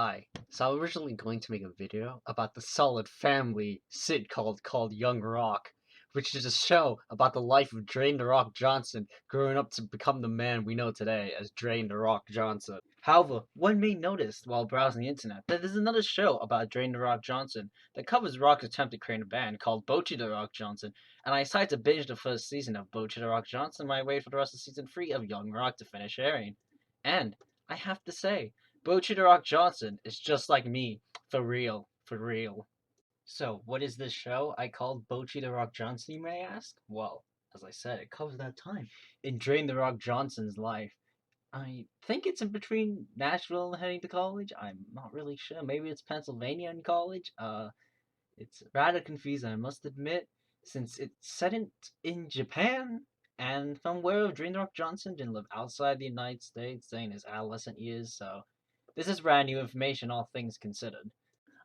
Hi. So I was originally going to make a video about the solid family sitcom called Young Rock, which is a show about the life of Drain the Rock Johnson growing up to become the man we know today as Drain the Rock Johnson. However, one may notice while browsing the internet that there's another show about Drain the Rock Johnson that covers Rock's attempt to create a band called Bocchi the Rock Johnson, and I decided to binge the first season of Bocchi the Rock Johnson while I wait for the rest of season 3 of Young Rock to finish airing. And I have to say, Bocchi the Rock Johnson is just like me, for real, for real. So, what is this show I called Bocchi the Rock Johnson, you may ask? Well, as I said, it covers that time in Drain the Rock Johnson's life. I think it's in between Nashville and heading to college. I'm not really sure. Maybe it's Pennsylvania and college. It's rather confusing, I must admit, since it's set in Japan, and from where Drain the Rock Johnson didn't live outside the United States during his adolescent years, so this is brand new information, all things considered.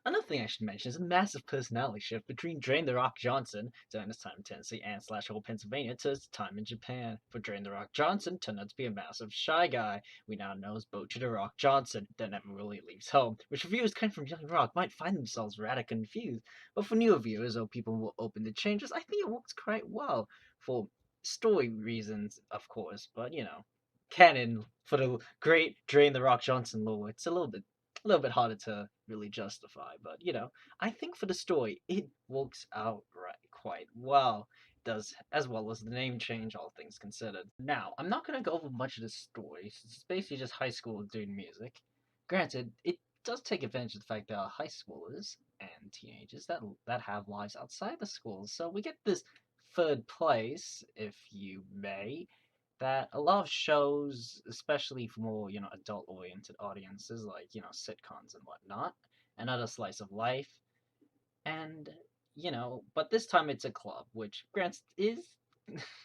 Another thing I should mention is a massive personality shift between Drain the Rock Johnson during his time in Tennessee and slash old Pennsylvania to his time in Japan. For Drain the Rock Johnson turned out to be a massive shy guy we now know as Bocchi the Rock Johnson that never really leaves home, which viewers coming from Young Rock might find themselves rather confused. But for newer viewers or people more open to changes, I think it works quite well for story reasons, of course, but canon for the great Drain the Rock Johnson lore, it's a little bit harder to really justify, but I think for the story it works out right quite well. It does as well as the name change, all things considered. Now, I'm not gonna go over much of the story. It's basically just high school doing music. Granted, it does take advantage of the fact that are high schoolers and teenagers that have lives outside the schools. So we get this third place, if you may, that a lot of shows, especially for more, adult-oriented audiences, like, sitcoms and whatnot, another slice of life, and, but this time it's a club, which, granted, is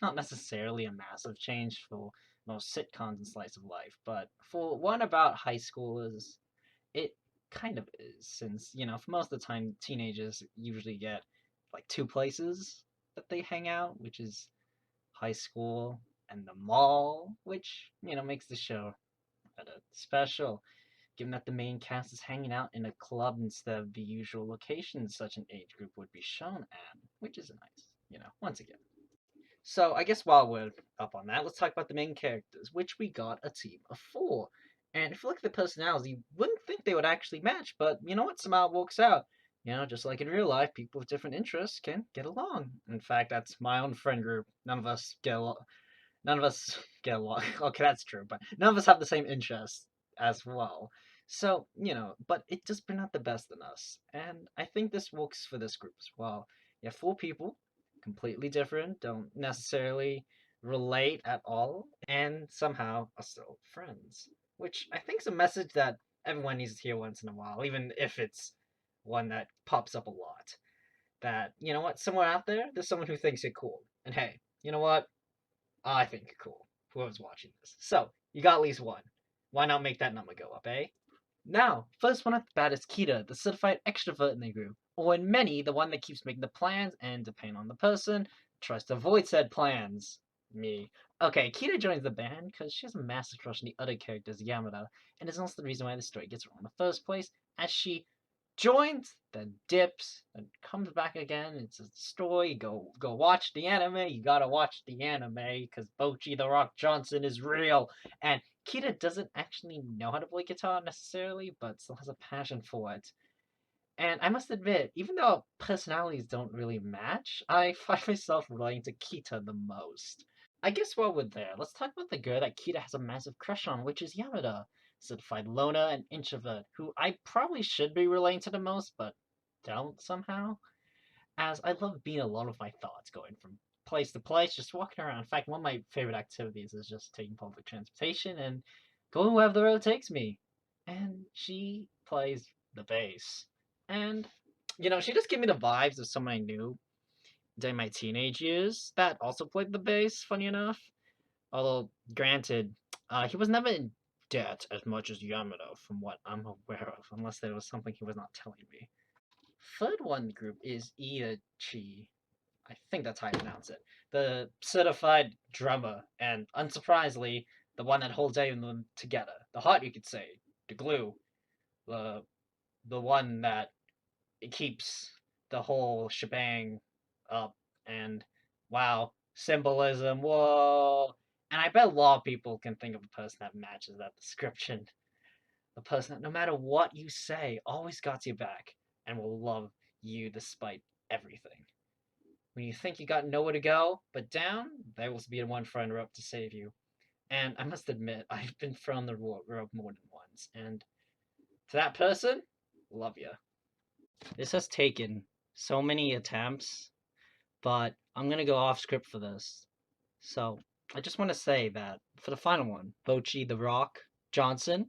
not necessarily a massive change for most sitcoms and slice of life, but for one about high schoolers, it kind of is, since, for most of the time, teenagers usually get, like, two places that they hang out, which is high school and the mall, which, makes the show rather special, given that the main cast is hanging out in a club instead of the usual locations such an age group would be shown at, which is nice, once again. So I guess while we're up on that, let's talk about the main characters, which we got a team of four. And if you look at the personalities, you wouldn't think they would actually match, but you know what? Somehow it works out. Just like in real life, people with different interests can get along. In fact, that's my own friend group. None of us get along. None of us get along. Okay, that's true, but none of us have the same interests as well. So, but it does bring out the best in us. And I think this works for this group as well. You have four people, completely different, don't necessarily relate at all, and somehow are still friends. Which I think is a message that everyone needs to hear once in a while, even if it's one that pops up a lot. That, you know what, somewhere out there's someone who thinks you're cool. And hey, you know what? I think you're cool. Whoever's watching this. So, you got at least one. Why not make that number go up, eh? Now, first one at the bat is Kita, the certified extrovert in the group, or in many, the one that keeps making the plans and, depending on the person, tries to avoid said plans. Me. Okay, Kita joins the band because she has a massive crush on the other characters, Yamada, and is also the reason why the story gets wrong in the first place, as she joins, then dips, then comes back again. It's a story. Go watch the anime. You gotta watch the anime because Bocchi the Rock Johnson is real. And Kita doesn't actually know how to play guitar necessarily, but still has a passion for it. And I must admit, even though personalities don't really match, I find myself relating to Kita the most. I guess while we're there, let's talk about the girl that Kita has a massive crush on, which is Yamada, certified loner and introvert, who I probably should be relating to the most, but don't somehow. As I love being alone with my thoughts, going from place to place, just walking around. In fact, one of my favorite activities is just taking public transportation and going wherever the road takes me. And she plays the bass. And, she just gave me the vibes of someone I knew during my teenage years that also played the bass, funny enough. Although, granted, he was never in debt as much as Yamato, from what I'm aware of, unless there was something he was not telling me. Third one group is Iachi. I think that's how you pronounce it. The certified drummer, and unsurprisingly, the one that holds everyone together. The heart, you could say. The glue. the one that it keeps the whole shebang up. And wow, symbolism, whoa. And I bet a lot of people can think of a person that matches that description. A person that no matter what you say, always got your back and will love you despite everything. When you think you got nowhere to go but down, there will be one friend up to save you. And I must admit, I've been thrown the rope more than once. And to that person, love you. This has taken so many attempts, but I'm going to go off script for this. So I just want to say that for the final one, Bocchi the Rock Johnson,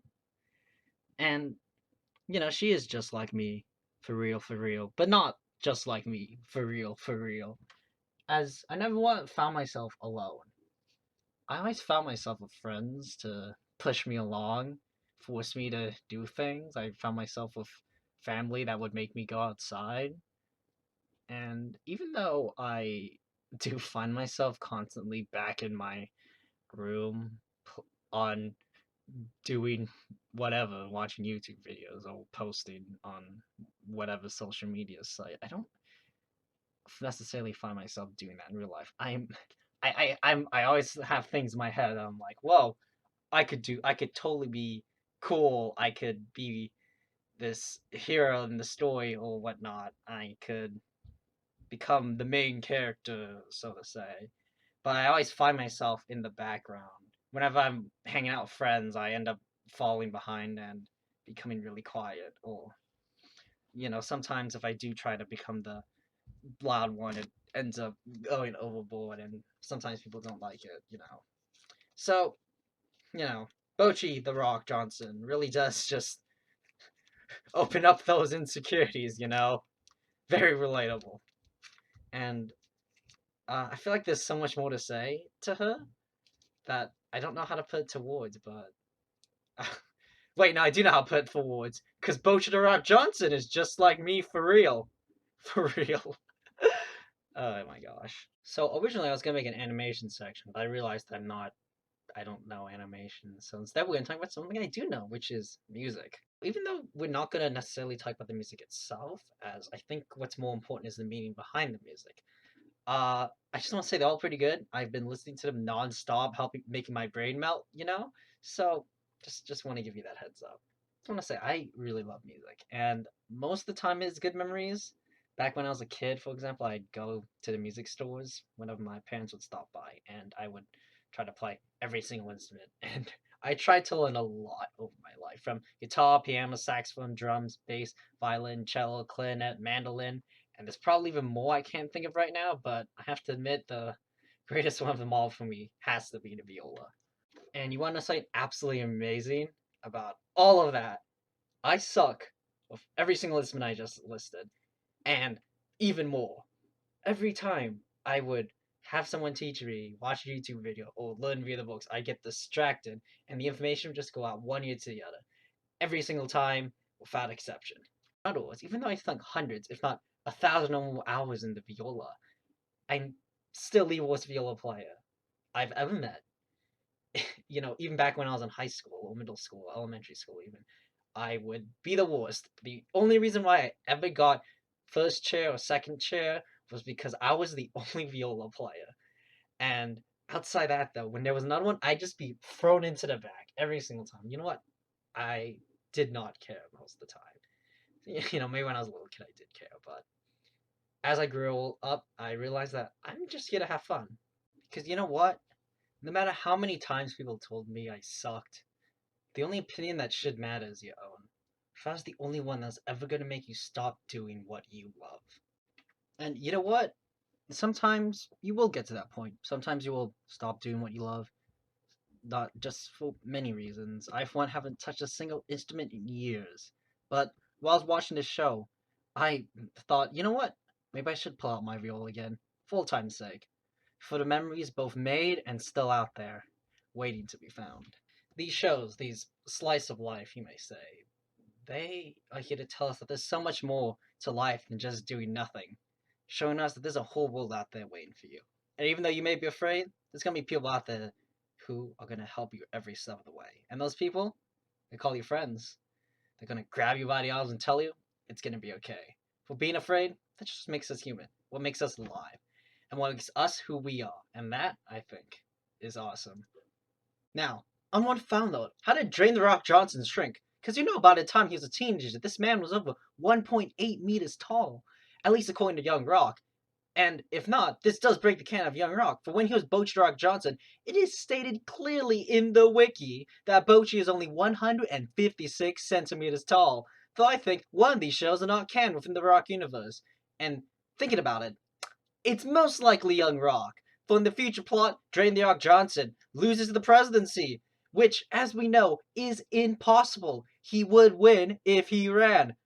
and she is just like me, for real, but not just like me, for real. As I never found myself alone. I always found myself with friends to push me along, force me to do things. I found myself with family that would make me go outside. And even though I do find myself constantly back in my room on doing whatever, watching YouTube videos or posting on whatever social media site, I don't necessarily find myself doing that in real life. I always have things in my head. I'm like, whoa, I could totally be cool. I could be this hero in the story or whatnot. I could become the main character, so to say. But I always find myself in the background. Whenever I'm hanging out with friends, I end up falling behind and becoming really quiet. Or, sometimes if I do try to become the loud one, it ends up going overboard, and sometimes people don't like it. So, Bocchi the Rock Johnson really does just open up those insecurities. Very relatable. And I feel like there's so much more to say to her that I don't know how to put to words, but wait, no, I do know how to put it for words, because Bocchi the Rock Johnson is just like me for real. For real. Oh my gosh. So originally I was gonna make an animation section, but I realized I don't know animation. So instead we're gonna talk about something I do know, which is music. Even though we're not gonna necessarily talk about the music itself, as I think what's more important is the meaning behind the music. I just want to say they're all pretty good. I've been listening to them nonstop, helping making my brain melt. So just want to give you that heads up. Just want to say I really love music, and most of the time it's good memories. Back when I was a kid, for example, I'd go to the music stores whenever my parents would stop by, and I would try to play every single instrument. And I tried to learn a lot over my life, from guitar, piano, saxophone, drums, bass, violin, cello, clarinet, mandolin, and there's probably even more I can't think of right now, but I have to admit the greatest one of them all for me has to be the viola. And you want to know something absolutely amazing about all of that? I suck with every single instrument I just listed, and even more. Every time I would have someone teach me, watch a YouTube video, or learn via the books, I get distracted, and the information would just go out one ear to the other. Every single time, without exception. In other words, even though I sunk hundreds, if not 1,000 or more hours in the viola, I'm still the worst viola player I've ever met. Even back when I was in high school or middle school, elementary school even, I would be the worst. The only reason why I ever got first chair or second chair was because I was the only viola player. And outside that though, when there was another one, I'd just be thrown into the back every single time. You know what? I did not care most of the time. Maybe when I was a little kid I did care, but as I grew up, I realized that I'm just here to have fun. Because you know what? No matter how many times people told me I sucked, the only opinion that should matter is your own. If I was the only one that's ever going to make you stop doing what you love. And you know what? Sometimes you will get to that point. Sometimes you will stop doing what you love. Not just for many reasons. I, for one, haven't touched a single instrument in years. But while I was watching this show, I thought, you know what? Maybe I should pull out my viola again, full time's sake, for the memories both made and still out there, waiting to be found. These shows, these slice of life, you may say, they are here to tell us that there's so much more to life than just doing nothing, showing us that there's a whole world out there waiting for you. And even though you may be afraid, there's going to be people out there who are going to help you every step of the way. And those people, they call you friends. They're gonna grab you by the arms and tell you it's gonna be okay. For being afraid, that just makes us human. What makes us alive. And what makes us who we are. And that, I think, is awesome. Now, on one final note, how did Drain the Rock Johnson shrink? Because by the time he was a teenager, this man was over 1.8 meters tall. At least according to Young Rock. And if not, this does break the canon of Young Rock, for when he was Bocchi the Rock Johnson, it is stated clearly in the wiki that Bocchi is only 156 centimeters tall. Though I think one of these shows are not canon within the Rock universe. And thinking about it, it's most likely Young Rock, for in the future plot, Drain the Rock Johnson loses the presidency, which, as we know, is impossible. He would win if he ran.